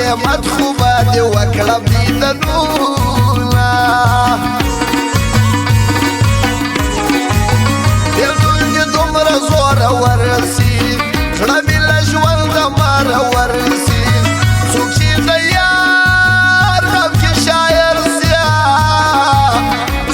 قیمت خوبه دی وکړم دیدنونه بېلتون دې دومره زوره ورسي زړه مې له ژونده ماره ورسي څوک چې د یار غم کې شاعر سیا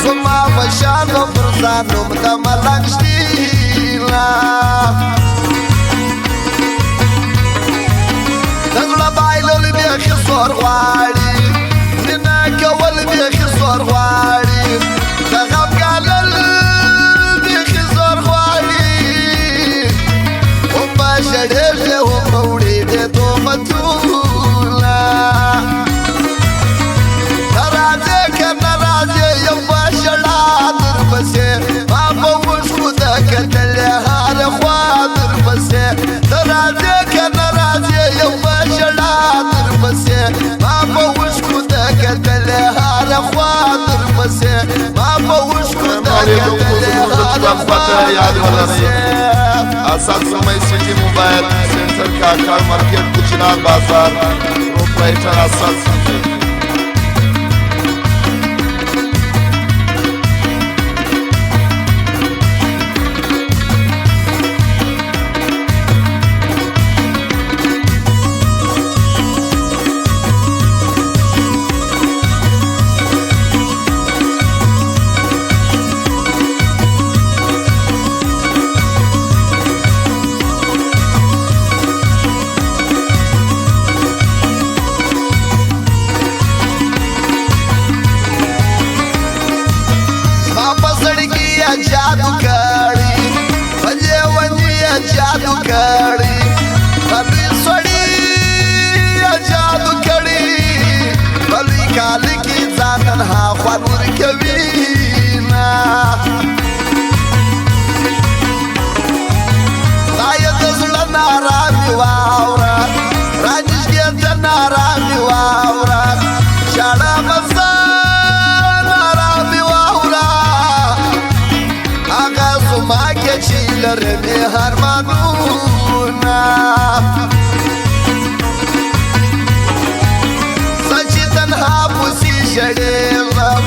زما په شان به پر ځان نوم د ملنګ شتیله د زړه بایلل بیخي زور غواړي مینه کول بیخي زور غواړي د غم ګالل بیخي زور غواړي هم به ژړېږي هم به وړېږي تهمتونه نه راځې که نه راځې یم په ژړا درپسې ما په اوښکو ده کتلې هره خوا درپسې نه راځې که نه راځې یم په ژړا درپسې ما په اوښکو ده کتلې هره خوا درپسې ما په اوښکو ده کتلې هره خوا درپسې اسد زلمی سیٹی موبائل سینٹر کاکڑ مارکیٹ کچنان بازار پروپرائٹر اسد زلمی जादू करी बजे वनिया जादू करी बली सोड़ी जादू करी बली काल की जानन हा ख्वानूर कवीना दायत जुला नारामी वावरा राजिश के नारामी वावरा शाड़ा बसा ما کې چې لرمې ارمانونه زه چې تنها پسې ژړېږم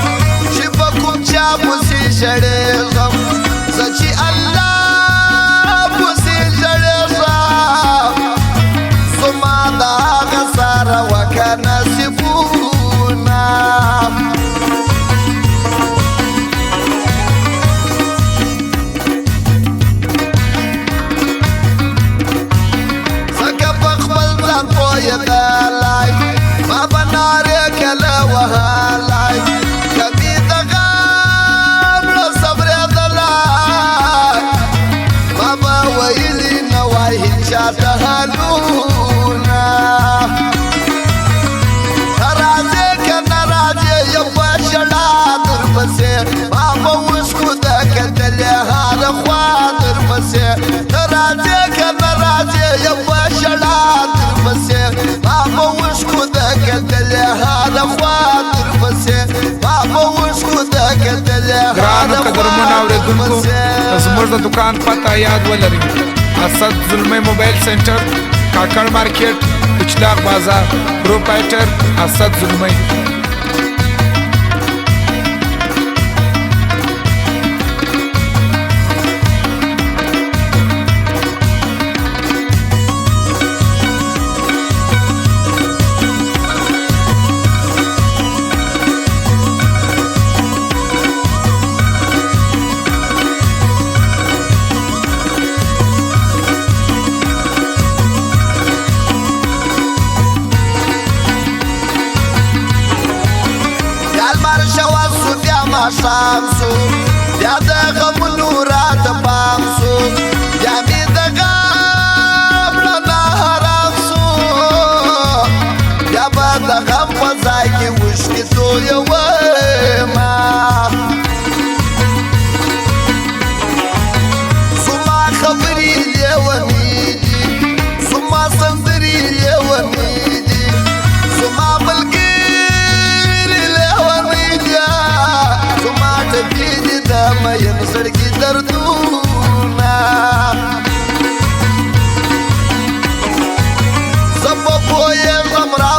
چې په کوم چا پسې ژړېږم زه چې الله پسې ژړېږم زما د هغه سره وکړه نصیبونه ما بناري كلا وهالاي كبي دغام لا صبر دلاي ما بويلي نواهي شاتهالونا نراجي كنراجي يبا شلا دربسي ما بوشكو دكتلي هذا خواطر بسي نراجي كنراجي يبا شلا دربسي ما بوشكو دكتلي هذا خواطر بسي ما بوشكو دكتلي ګرانو قدرمنو اوریدونکو زموږ د دکان پته یاد ولرئ اسد زلمی موبایل سینټر کاکړ مارکیټ کچلاغ بازار پروپرائټر اسد زلمی شامسو بیا د غمونو راته پام سو بیا مې د غم نه حرام سو بیا به د غم په ځای کې اوښکې تویومه زما خبرې لیونې دي زما سندرې لیونې دي زما ملګري لیونې دي زما ټپې دي د مین زړګي دردونه زه به پوهېږم را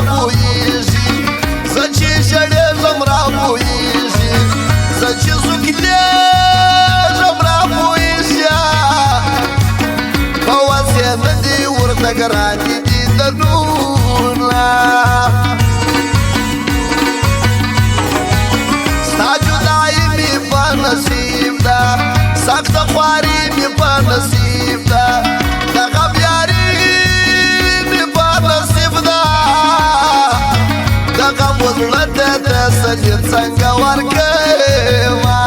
لاندې دي د نور نه ستا جدایي مې په نصیب ده سخته خواري مې په نصیب ده د غم یاري مې په نصیب ده د غم زړه ته تسلي څنګه ورکومه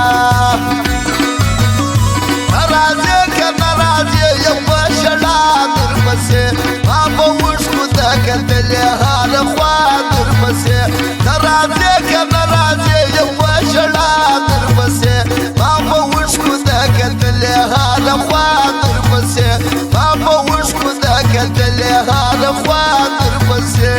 راځې که نه راځې یم په ژړا درپسې ما په اوښکو ده کتلې هره خوا درپسې ته راځې که نه راځې یم په ژړا درپسې ما په اوښکو ده کتلې هره خوا درپسې ما په اوښکو ده کتلې هره خوا درپسې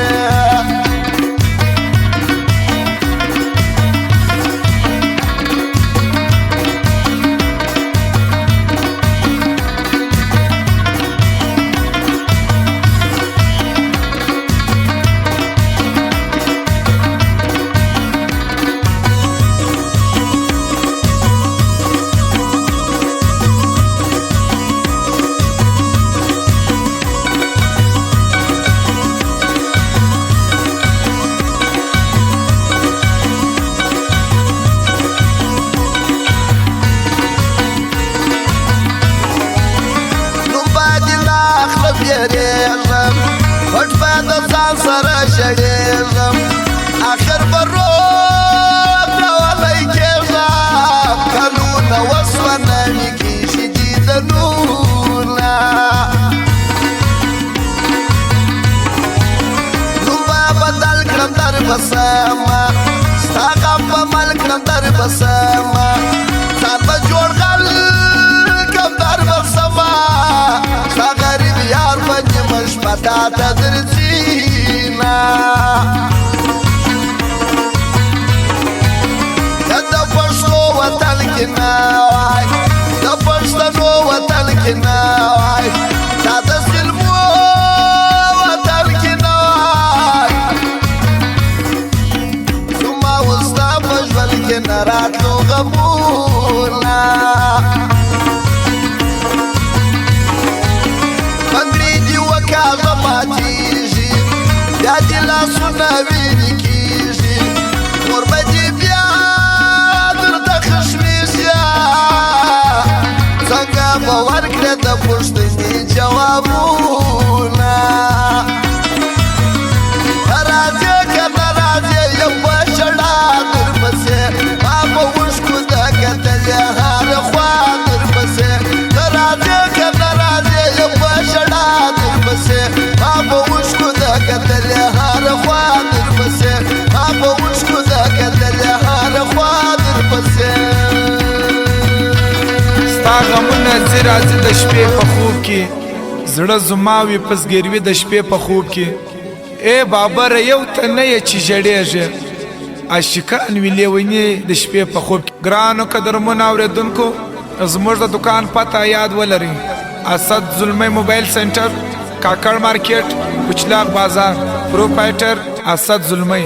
یریږم پټ به د ځان سره شړېږم اخر به روب راولی کېږم کلونه وسوه مې کېږي دي د نور نه نوم به بدل کړم در بسمه ستا غم به مل کړم در بسمه ځان به جوړ غل کړم در بسمه ستا غریب یار په نیمه شپه تا ته درځینه د پښتو وطن کې نه وای د پښتنو وطن کې نه وای دا د ظلمو وطن کې نه وای زما اوس ستا په ژوند کې نه راتلو غمونه کاغه ماتیږي بیا دې لاسونه وینې کېږي مور به دې بیا درته خشمېږي څنګه به ورکړې د پوښتنې جوابونه راځې که نه راځې یم په ژړا درپسې ما په اوښکو ده کتلې هره خوا درپسې ته راځې که نه راځې یم په ژړا ما په اوښکو ده کتلې هره خوا درپسې ما په اوښکو ده کتلې هره خوا درپسې ستا غمونه ځي راځي د شپې په خوب کې زړه زما وي په زګیروي د شپې په خوب کې ای بابره یو ته نه یې چې ژړېږې عاشقان وي لیوني د شپې په خوب کې ګرانو قدرمنو اورېدونکو زموږ د دکان پته یاد ولرئ اسد زلمی موبایل سنټر کاکړ مارکیټ کچلاغ بازار پروپرائټر اسد زلمی